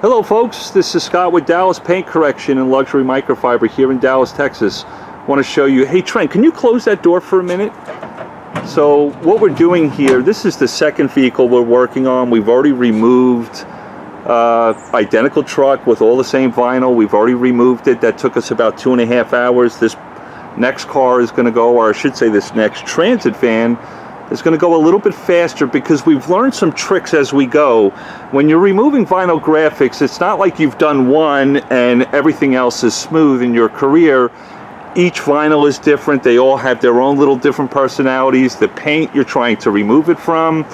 Hello folks, this is Scott with Dallas Paint Correction and Luxury Microfiber here in Dallas, Texas. I want to show you, hey Trent, can you close that door for a minute? So what we're doing here, this is the second vehicle we're working on. We've already removed identical truck with all the same vinyl. We've already removed it. That took us about 2.5 hours. This next car is going to go, or I should say this next transit van is going to go a little bit faster because we've learned some tricks as we go. When you're removing vinyl graphics, it's not like you've done one and everything else is smooth in your career. Each vinyl is different. They all have their own little different personalities. The paint you're trying to remove it from,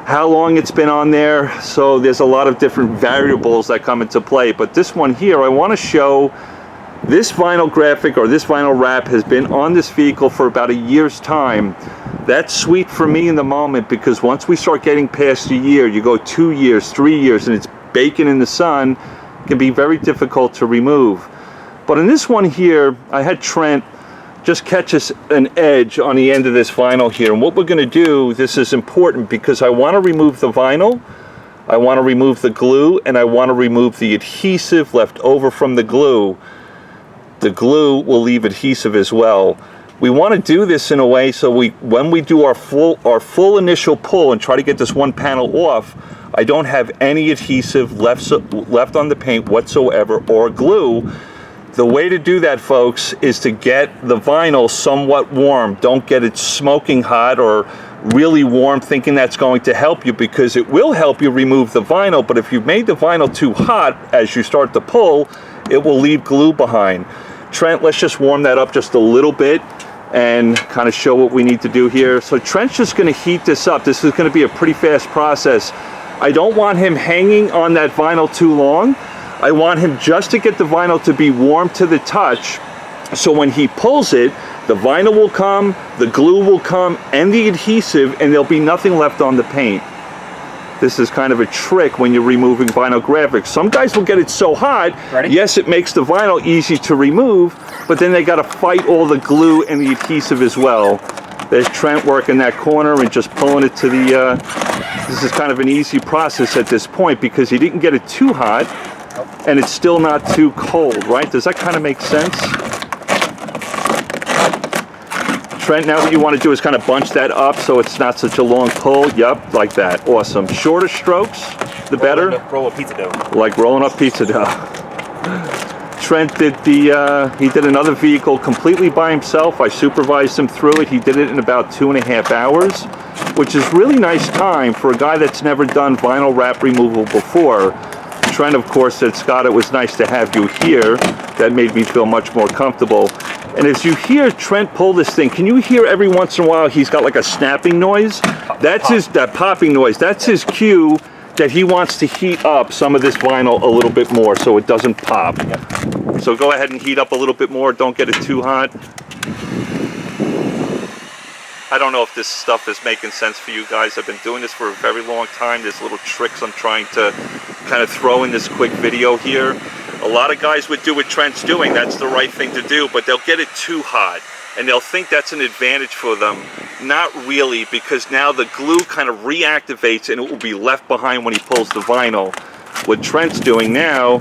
how long it's been on there. So there's a lot of different variables that come into play. But this one here, I want to show this vinyl graphic or this vinyl wrap has been on this vehicle for about a year's time. That's sweet for me in the moment, because once we start getting past a year, you go 2 years, 3 years, and it's baking in the sun, it can be very difficult to remove. But in this one here, I had Trent just catch us an edge on the end of this vinyl here. And what we're going to do, this is important because I want to remove the vinyl, I want to remove the glue, and I want to remove the adhesive left over from the glue. The glue will leave adhesive as well. We want to do this in a way so when we do our full initial pull and try to get this one panel off, I don't have any adhesive left on the paint whatsoever, or glue. The way to do that, folks, is to get the vinyl somewhat warm. Don't get it smoking hot or really warm thinking that's going to help you, because it will help you remove the vinyl, but if you've made the vinyl too hot as you start to pull, it will leave glue behind. Trent, let's just warm that up just a little bit and kind of show what we need to do here. So Trent's just going to heat this up. This is going to be a pretty fast process. I don't want him hanging on that vinyl too long. I want him just to get the vinyl to be warm to the touch, so when he pulls it, the vinyl will come, the glue will come, and the adhesive, and there'll be nothing left on the paint. This is kind of a trick when you're removing vinyl graphics. Some guys will get it so hot, yes, it makes the vinyl easy to remove, but then they got to fight all the glue and the adhesive as well. There's Trent working that corner and just pulling it to the, this is kind of an easy process at this point because he didn't get it too hot and it's still not too cold, right? Does that kind of make sense? Trent, now what you want to do is kind of bunch that up so it's not such a long pull. Yep, like that. Awesome. Shorter strokes, the better. Roll a pizza dough. Like rolling up pizza dough. Trent did he did another vehicle completely by himself. I supervised him through it. He did it in about 2.5 hours, which is really nice time for a guy that's never done vinyl wrap removal before. Trent, of course, said, Scott, it was nice to have you here. That made me feel much more comfortable. And as you hear Trent pull this thing, can you hear every once in a while he's got like a snapping noise? That's that popping noise. That's his cue that he wants to heat up some of this vinyl a little bit more so it doesn't pop. So go ahead and heat up a little bit more. Don't get it too hot. I don't know if this stuff is making sense for you guys. I've been doing this for a very long time. There's little tricks I'm trying to kind of throw in this quick video here. A lot of guys would do what Trent's doing. That's the right thing to do, but they'll get it too hot and they'll think that's an advantage for them. Not really, because now the glue kind of reactivates and it will be left behind when he pulls the vinyl. What Trent's doing now,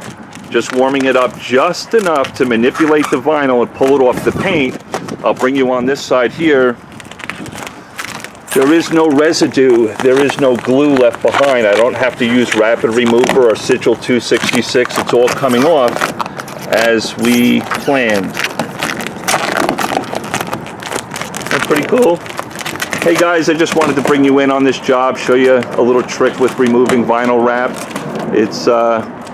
just warming it up just enough to manipulate the vinyl and pull it off the paint. I'll bring you on this side here. There is no residue, there is no glue left behind. I don't have to use Rapid Remover or Sigil 266. It's all coming off as we planned. That's pretty cool. Hey guys, I just wanted to bring you in on this job, show you a little trick with removing vinyl wrap. It's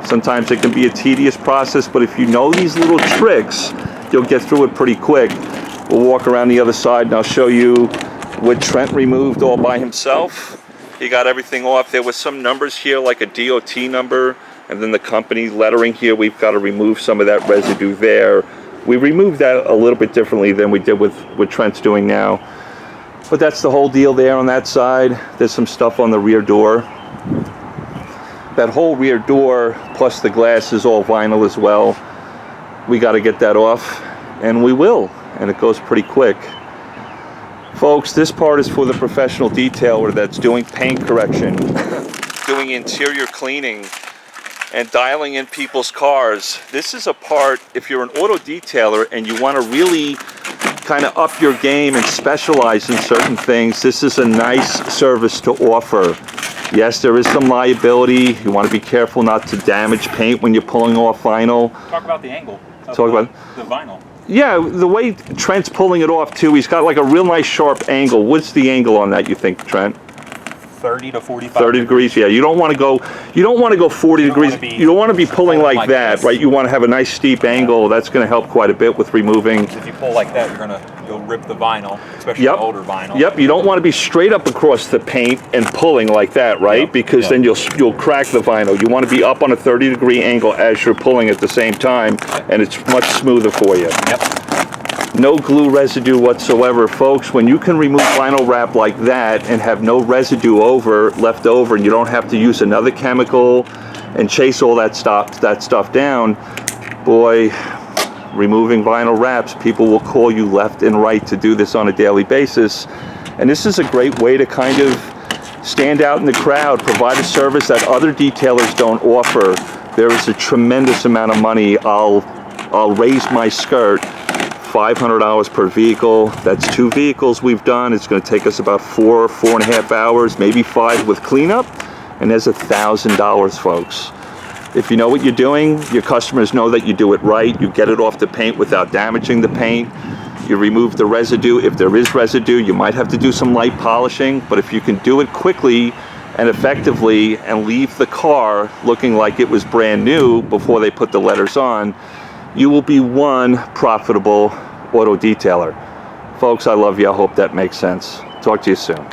sometimes it can be a tedious process, but if you know these little tricks, you'll get through it pretty quick. We'll walk around the other side and I'll show you what Trent removed all by himself. He got everything off. There was some numbers here like a DOT number and then the company lettering here. We've got to remove some of that residue there. We removed that a little bit differently than we did with what Trent's doing now. But that's the whole deal there on that side. There's some stuff on the rear door. That whole rear door plus the glass is all vinyl as well. We got to get that off, and we will, and it goes pretty quick. Folks, this part is for the professional detailer that's doing paint correction, doing interior cleaning, and dialing in people's cars. This is a part, if you're an auto detailer and you want to really kind of up your game and specialize in certain things, this is a nice service to offer. Yes, there is some liability. You want to be careful not to damage paint when you're pulling off vinyl. Talk about the angle. Talk about the vinyl. Yeah, the way Trent's pulling it off too, he's got like a real nice sharp angle. What's the angle on that, you think, Trent? 30 to 45 30 degrees, yeah. You don't want to go 40 degrees. You don't want to be pulling like that, right? You want to have a nice steep angle. That's going to help quite a bit with removing. If you pull like that, you'll rip the vinyl, especially the older vinyl. Yep, you don't want to be straight up across the paint and pulling like that, right? Because then you'll crack the vinyl. You want to be up on a 30-degree angle as you're pulling at the same time, and it's much smoother for you. Yep. No glue residue whatsoever, folks. When you can remove vinyl wrap like that and have no residue left over, and you don't have to use another chemical and chase all that stuff down, boy, removing vinyl wraps, people will call you left and right to do this on a daily basis. And this is a great way to kind of stand out in the crowd, provide a service that other detailers don't offer. There is a tremendous amount of money. I'll raise my skirt. $500 per vehicle. That's 2 vehicles we've done. It's going to take us about 4.5 hours, maybe 5 with cleanup, and there's $1,000, folks. If you know what you're doing, your customers know that you do it right. You get it off the paint without damaging the paint. You remove the residue. If there is residue, you might have to do some light polishing, but if you can do it quickly and effectively and leave the car looking like it was brand new before they put the letters on, you will be one profitable auto detailer. Folks, I love you. I hope that makes sense. Talk to you soon.